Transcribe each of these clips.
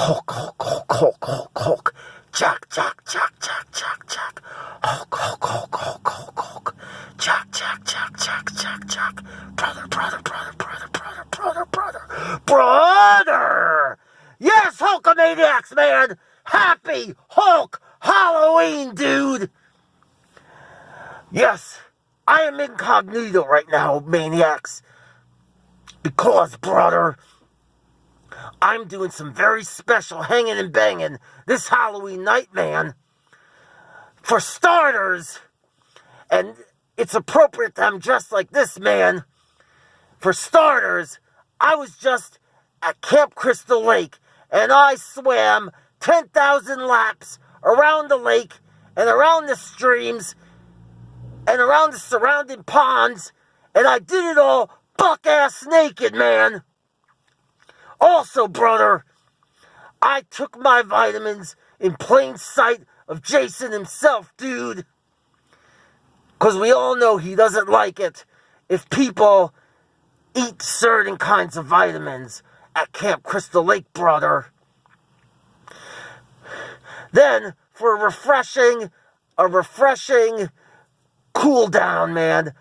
Hulk, Hulk, Hulk, Hulk, Hulk, Hulk. Jack, Jack, Jack, Jack, Jack, Jack. Hulk, Hulk, Hulk, Hulk, Hulk, Hulk. Jack, Jack, Jack, Jack, Jack, Jack. Brother, brother, brother, brother, brother, brother, brother. Brother! Yes, Hulkamaniacs, man! Happy Hulk Halloween, dude! Yes, I am incognito right now, maniacs. Because, brother, I'm doing some very special hanging and banging this Halloween night, man. For starters, and it's appropriate that I'm dressed like this, man. For starters, I was just at Camp Crystal Lake, and I swam 10,000 laps around the lake and around the streams and around the surrounding ponds, and I did it all buck-ass naked, man. Also, brother, I took my vitamins in plain sight of Jason himself, dude. Because we all know he doesn't like it if people eat certain kinds of vitamins at Camp Crystal Lake, brother. Then, for a refreshing cool down, man,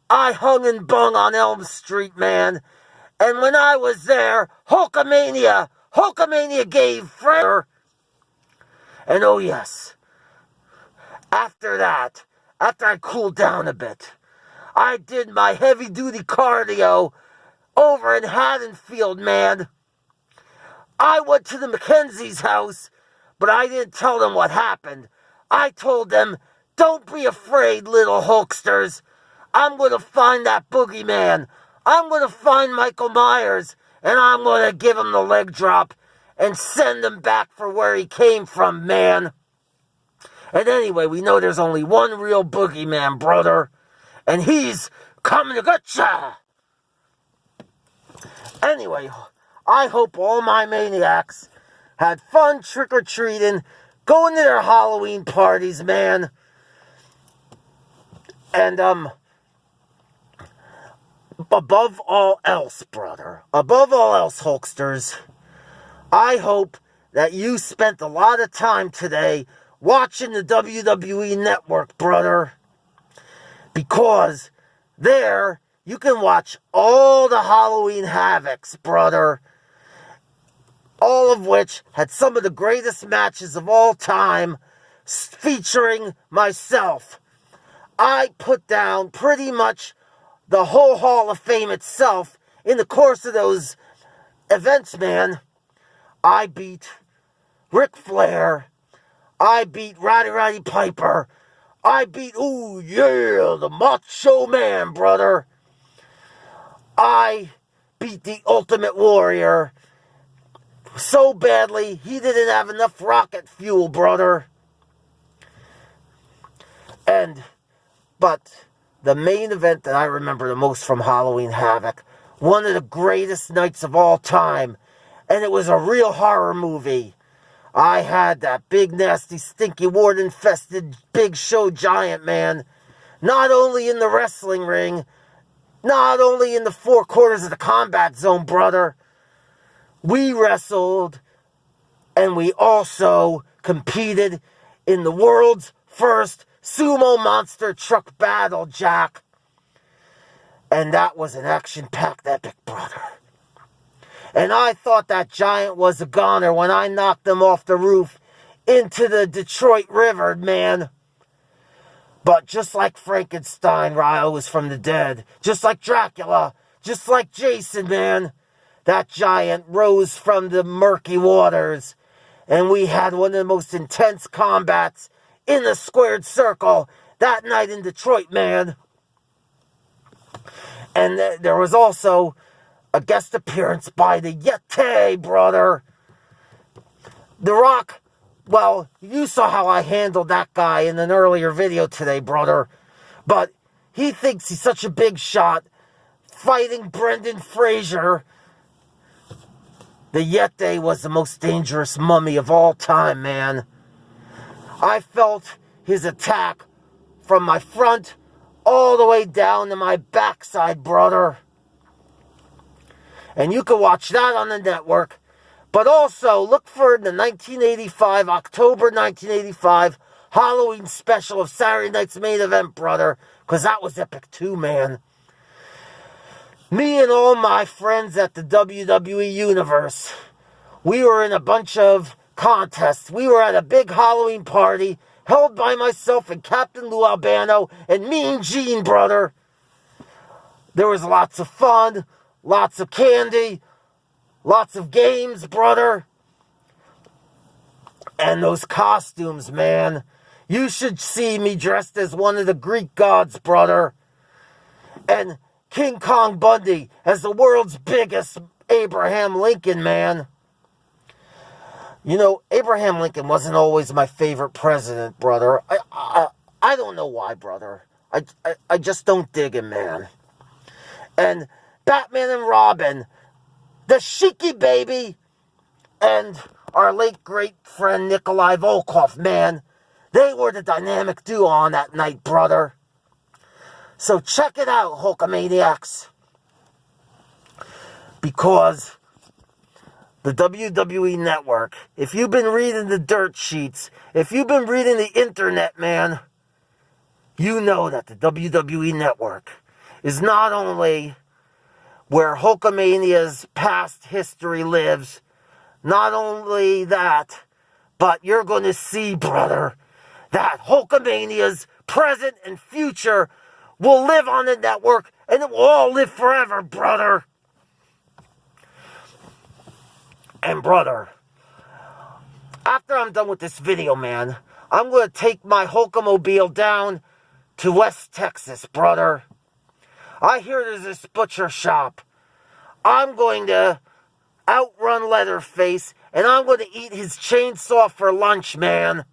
I hung and bung on Elm Street, man. And when I was there, Hulkamania gave Fred. And oh yes, after that, after I cooled down a bit, I did my heavy-duty cardio over in Haddonfield, man. I went to the Mackenzie's house, but I didn't tell them what happened. I told them, don't be afraid, little Hulksters. I'm going to find that boogeyman. I'm going to find Michael Myers, and I'm going to give him the leg drop and send him back for where he came from, man. And anyway, we know there's only one real boogeyman, brother, and he's coming to get ya. Anyway, I hope all my maniacs had fun trick-or-treating, going to their Halloween parties, man. And, above all else, brother, above all else, Hulksters, I hope that you spent a lot of time today watching the WWE Network, brother, because there you can watch all the Halloween Havocs, brother, all of which had some of the greatest matches of all time, featuring myself. I put down pretty much the whole Hall of Fame itself in the course of those events, man. I beat Ric Flair. I beat Roddy Piper. I beat, ooh yeah, the Macho Man, brother. I beat the Ultimate Warrior so badly he didn't have enough rocket fuel, brother. But the main event that I remember the most from Halloween Havoc, one of the greatest nights of all time, and it was a real horror movie. I had that big, nasty, stinky, wart-infested Big Show giant, man, not only in the wrestling ring, not only in the four corners of the combat zone, brother. We wrestled, and we also competed in the world's first sumo monster truck battle, Jack. And that was an action-packed epic, brother. And I thought that giant was a goner when I knocked him off the roof into the Detroit River, man. But just like Frankenstein rose from the dead, just like Dracula, just like Jason, man, that giant rose from the murky waters. And we had one of the most intense combats in the squared circle that night in Detroit, man. And there was also a guest appearance by the Yeti, brother. The Rock, well, you saw how I handled that guy in an earlier video today, brother. But he thinks he's such a big shot, fighting Brendan Fraser. The Yeti was the most dangerous mummy of all time, man. I felt his attack from my front all the way down to my backside, brother. And you can watch that on the network. But also, look for the October 1985 Halloween special of Saturday Night's Main Event, brother. Because that was epic too, man. Me and all my friends at the WWE Universe, we were in a bunch of contests. We were at a big Halloween party held by myself and Captain Lou Albano and Mean Gene, brother. There was lots of fun, lots of candy, lots of games, brother. And those costumes, man. You should see me dressed as one of the Greek gods, brother. And King Kong Bundy as the world's biggest Abraham Lincoln, man. You know, Abraham Lincoln wasn't always my favorite president, brother. I don't know why, brother. I just don't dig him, man. And Batman and Robin, the Sheiky baby, and our late great friend Nikolai Volkov, man. They were the dynamic duo on that night, brother. So check it out, Hulkamaniacs. Because the WWE Network, if you've been reading the dirt sheets, if you've been reading the internet, man, you know that the WWE Network is not only where Hulkamania's past history lives, not only that, but you're going to see, brother, that Hulkamania's present and future will live on the network, and it will all live forever, brother. And brother, after I'm done with this video, man, I'm going to take my Hulkamobile down to West Texas, brother. I hear there's this butcher shop. I'm going to outrun Leatherface, and I'm going to eat his chainsaw for lunch, man,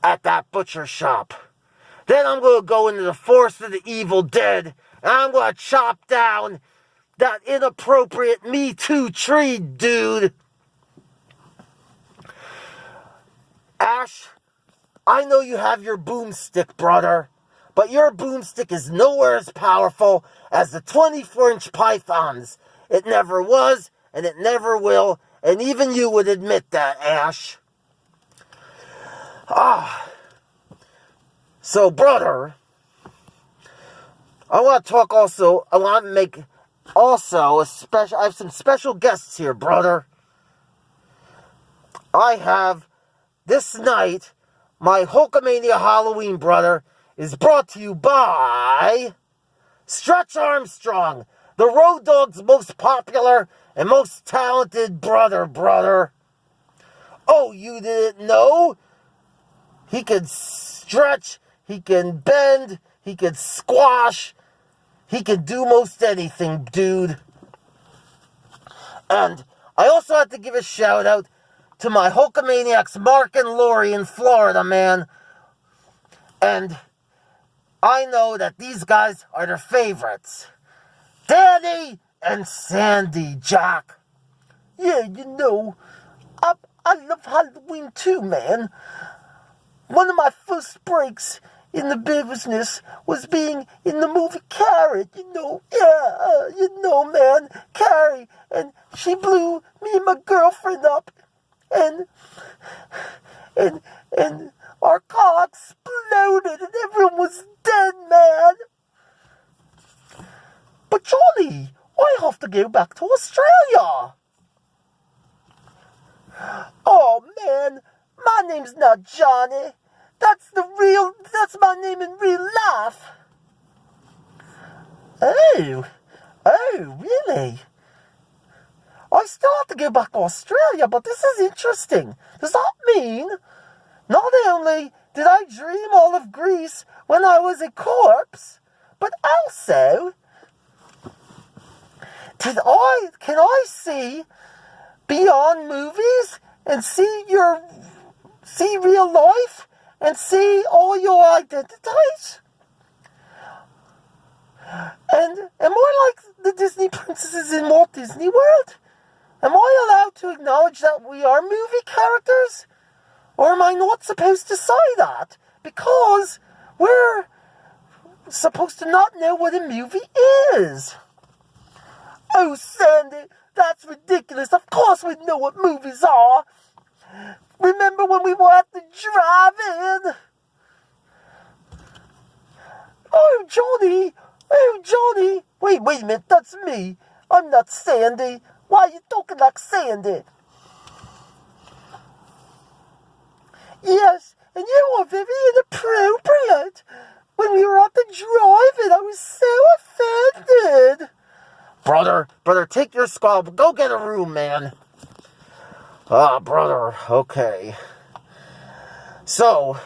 at that butcher shop. Then I'm going to go into the Forest of the Evil Dead, and I'm going to chop down that inappropriate Me Too tree, dude. Ash, I know you have your boomstick, brother, but your boomstick is nowhere as powerful as the 24-inch pythons. It never was, and it never will, and even you would admit that, Ash. So, brother, I want to talk also, I want to make also I have some special guests here, brother. I have, this night, my Hulkamania Halloween, brother, is brought to you by Stretch Armstrong, the Road Dogg's most popular and most talented brother. Oh, you didn't know? He can stretch, he can bend, he can squash, he can do most anything, dude. And I also have to give a shout out to my Hulkamaniacs, Mark and Lori in Florida, man. And I know that these guys are their favorites. Danny and Sandy, Jack. Yeah, you know, I love Halloween too, man. One of my first breaks in the business was being in the movie Carrot, you know. Yeah, you know, man, Carrie. And she blew me and my girlfriend up. And our car exploded and everyone was dead, man. But Johnny, I have to go back to Australia. Oh, man, my name's not Johnny. That's my name in real life. Oh, really? I still have to go back to Australia, but this is interesting. Does that mean not only did I dream all of Greece when I was a corpse, but also can I see beyond movies and see real life and see all your identities? And am I like the Disney princesses in Walt Disney World? Am I allowed to acknowledge that we are movie characters? Or am I not supposed to say that? Because we're supposed to not know what a movie is. Oh, Sandy, That's ridiculous. Of course we know what movies are. Remember when we were at the drive-in? Oh, Johnny. Oh, Johnny. Wait a minute. That's me. I'm not Sandy. Why are you talking like Sandy? Yes, and you were very inappropriate. When we were at the drive-in, I was so offended. Brother, take your skull. Go get a room, man. Brother, okay. So,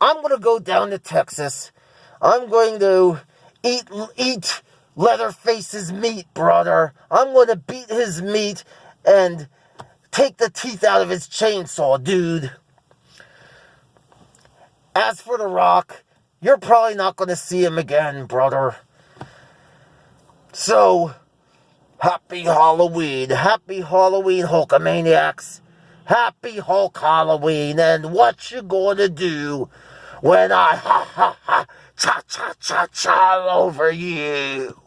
I'm going to go down to Texas. I'm going to eat Leatherface's meat, brother. I'm going to beat his meat and take the teeth out of his chainsaw, dude. As for The Rock, you're probably not going to see him again, brother. So, happy Halloween. Happy Halloween, Hulkamaniacs. Happy Hulk Halloween. And what you going to do when I cha-cha-cha-cha over you?